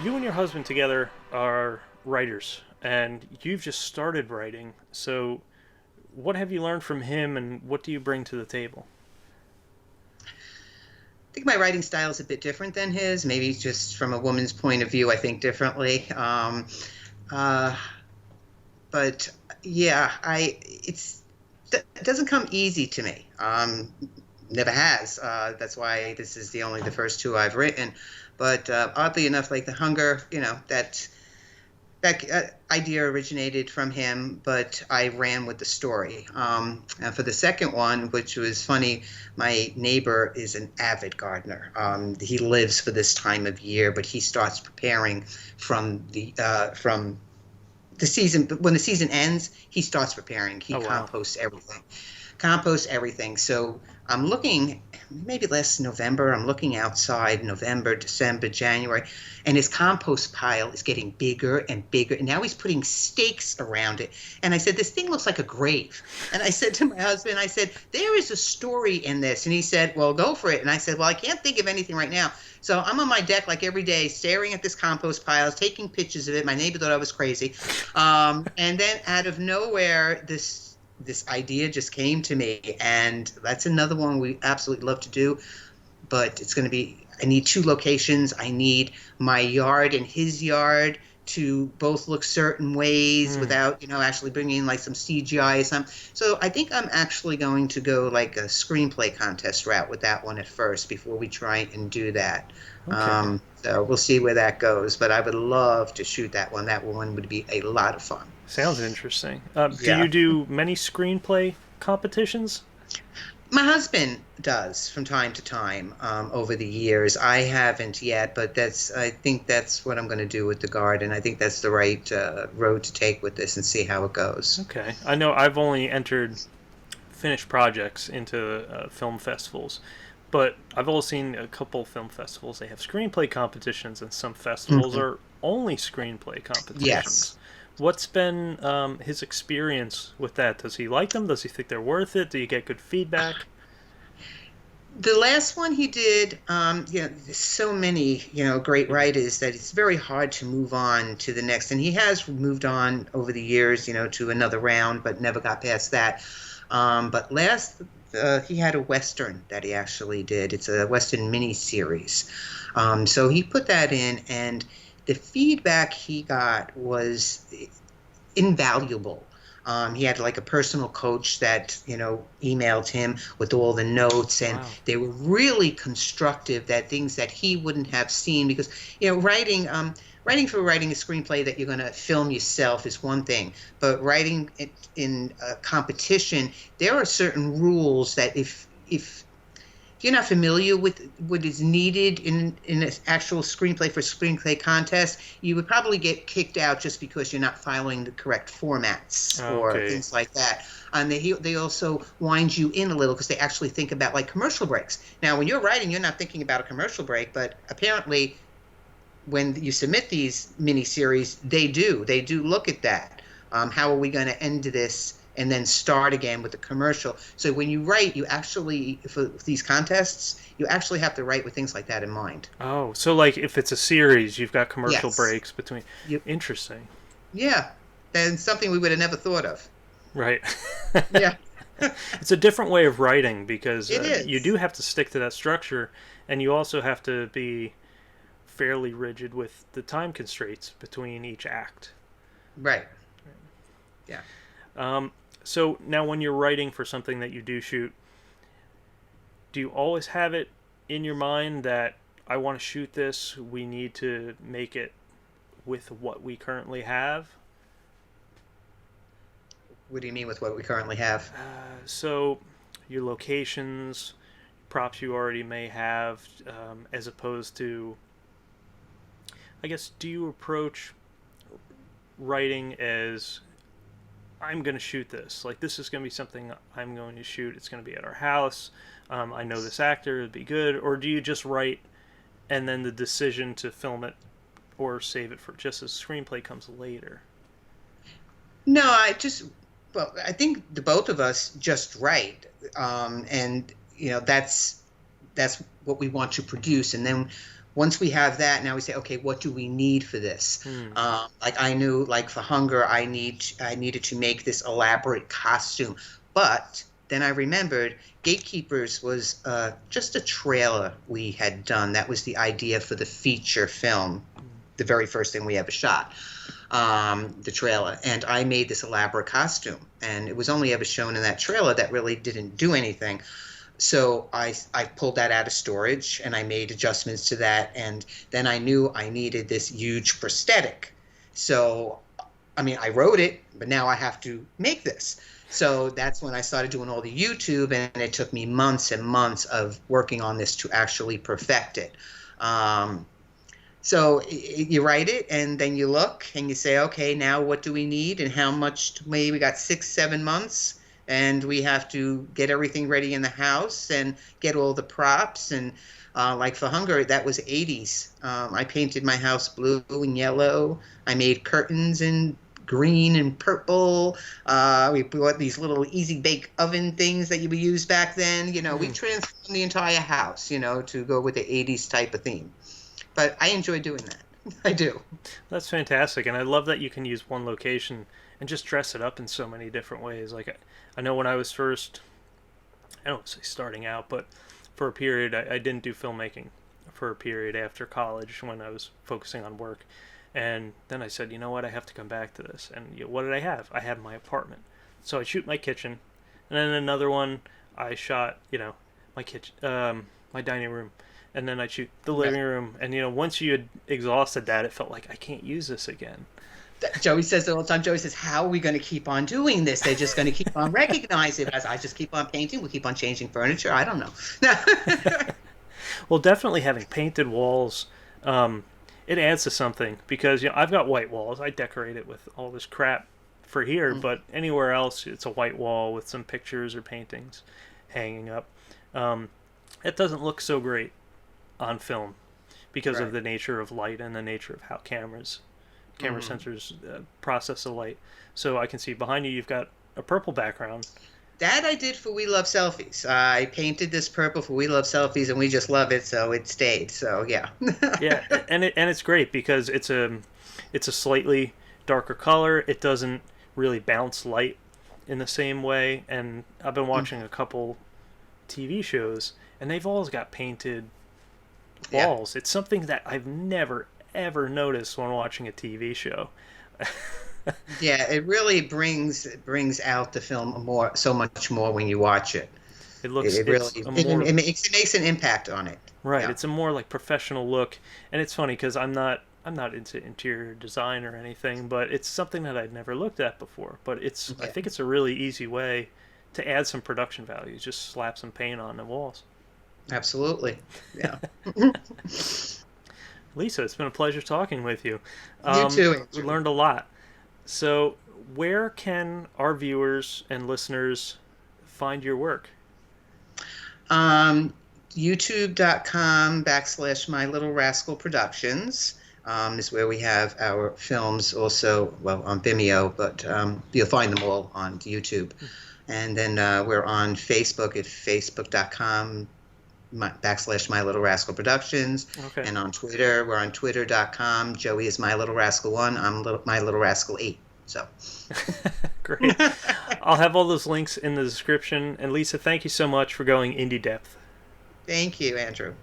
you and your husband together are writers, and you've just started writing. So, what have you learned from him, and what do you bring to the table? I think my writing style is a bit different than his. Maybe just from a woman's point of view, I think differently. Uh, but yeah, it doesn't come easy to me. Never has. That's why this is the only the first two I've written. But oddly enough, like the hunger, that idea originated from him, but I ran with the story. And for the second one, which was funny, my neighbor is an avid gardener. He lives for this time of year, but he starts preparing from the season. When the season ends, he starts preparing. He Oh wow. compost everything. So I'm looking, maybe last November, I'm looking outside November, December, January, and his compost pile is getting bigger and bigger. And now he's putting stakes around it. And I said, this thing looks like a grave. And I said to my husband, I said, there is a story in this. And he said, well, go for it. And I said, well, I can't think of anything right now. So I'm on my deck like every day, staring at this compost pile, taking pictures of it. My neighbor thought I was crazy. And then out of nowhere, this idea just came to me, and that's another one we absolutely love to do. But it's going to be, I need two locations. I need my yard and his yard to both look certain ways Hmm. without, actually bringing in like some CGI or something. So I think I'm actually going to go like a screenplay contest route with that one at first before we try and do that. Okay. So we'll see where that goes. But I would love to shoot that one. That one would be a lot of fun. Sounds interesting. Do Yeah. you do many screenplay competitions? My husband does from time to time over the years. I haven't yet, but I think that's what I'm going to do with the garden. I think that's the right road to take with this and see how it goes. Okay. I know I've only entered finished projects into film festivals, but I've also seen a couple film festivals. They have screenplay competitions, and some festivals Mhm. are only screenplay Yes. competitions. What's been his experience with that? Does he like them? Does he think they're worth it? Do you get good feedback? The last one he did, there's so many, great writers that it's very hard to move on to the next. And he has moved on over the years, to another round, but never got past that. But last, he had a Western that he actually did. It's a Western mini series. So he put that in, and the feedback he got was invaluable. He had like a personal coach that, emailed him with all the notes, and Wow. they were really constructive, that things that he wouldn't have seen because, writing a screenplay that you're going to film yourself is one thing, but writing it in a competition, there are certain rules that if you're not familiar with what is needed in an actual screenplay for screenplay contest, you would probably get kicked out just because you're not following the correct formats or Okay. things like that. And they also wind you in a little because they actually think about like commercial breaks. Now, when you're writing, you're not thinking about a commercial break, but apparently when you submit these miniseries, they do look at that. How are we going to end this and then start again with the commercial? So when you write, you actually, for these contests, you actually have to write with things like that in mind. Oh, so like if it's a series, you've got commercial Yes. breaks between. You, Interesting. yeah. And something we would have never thought of. Right. Yeah, It's a different way of writing because it you do is. have to stick to that structure, and you also have to be fairly rigid with the time constraints between each act. Right. Yeah. Um, so now, when you're writing for something that you do shoot, do you always have it in your mind that I want to shoot this? We need to make it with what we currently have. What do you mean with what we currently have? So your locations, props you already may have, as opposed to, I guess, do you approach writing as I'm going to shoot this? Like, this is going to be something I'm going to shoot. It's going to be at our house. I know this actor, it'd be good. Or do you just write and then the decision to film it or save it for just as screenplay comes later? No, well, I think the both of us just write. And, that's what we want to produce. And then Once we have that, now we say, okay, what do we need for this? Hmm. Like I knew, like for Hunger, I needed to make this elaborate costume, but then I remembered Gatekeepers was just a trailer we had done. That was the idea for the feature film, the very first thing we ever shot, the trailer. And I made this elaborate costume, and it was only ever shown in that trailer that really didn't do anything. So I pulled that out of storage and I made adjustments to that. And then I knew I needed this huge prosthetic. So, I mean, I wrote it, but now I have to make this. So that's when I started doing all the YouTube, and it took me months and months of working on this to actually perfect it. Um, so you write it, and then you look, and you say, okay, now what do we need, and how much? Maybe we got 6, 7 months, and we have to get everything ready in the house and get all the props. And like for Hunger, that was 80s. I painted my house blue and yellow. I made curtains in green and purple. We bought these little easy bake oven things that you would use back then. We transformed the entire house, to go with the 80s type of theme. But I enjoy doing that. I do. That's fantastic, and I love that you can use one location and just dress it up in so many different ways. Like I know when I was first, I don't want to say starting out, but for a period, I didn't do filmmaking for a period after college when I was focusing on work. And then I said, you know what, I have to come back to this. And what did I have? I had my apartment. So I shoot my kitchen, and then another one I shot, my kitchen, my dining room, and then I shoot the living room. And once you had exhausted that, it felt like I can't use this again. Joey says it all the time. Joey says, how are we going to keep on doing this? They're just going to keep on recognizing it. As I just keep on painting. We keep on changing furniture. I don't know. Well, definitely having painted walls, it adds to something because I've got white walls. I decorate it with all this crap for here, but anywhere else it's a white wall with some pictures or paintings hanging up. It doesn't look so great on film because of the nature of light and the nature of how camera sensors process the light. So I can see behind you, you've got a purple background. That I did for We Love Selfies. I painted this purple for We Love Selfies, and we just love it, so it stayed. So yeah. Yeah, and it's great because it's a slightly darker color. It doesn't really bounce light in the same way. And I've been watching a couple TV shows, and they've always got painted walls. It's something that I've never ever noticed when watching a TV show. Yeah, it really brings out the film so much more when you watch it. It looks it makes an impact on it. Right, Yeah. it's a more like professional look, and it's funny because I'm not into interior design or anything, but it's something that I'd never looked at before. But I think it's a really easy way to add some production value. Just slap some paint on the walls. Absolutely. Yeah. Lisa, it's been a pleasure talking with you. You too, We Andrew. learned a lot. So, where can our viewers and listeners find your work? YouTube.com/ My Little Rascal Productions is where we have our films also, well, on Vimeo, but you'll find them all on YouTube. And then we're on Facebook at facebook.com / My Little Rascal Productions. Okay. And on Twitter, we're on twitter.com. Joey is My Little Rascal 1. I'm My Little Rascal 8. So. Great. I'll have all those links in the description. And Lisa, thank you so much for going into depth. Thank you, Andrew.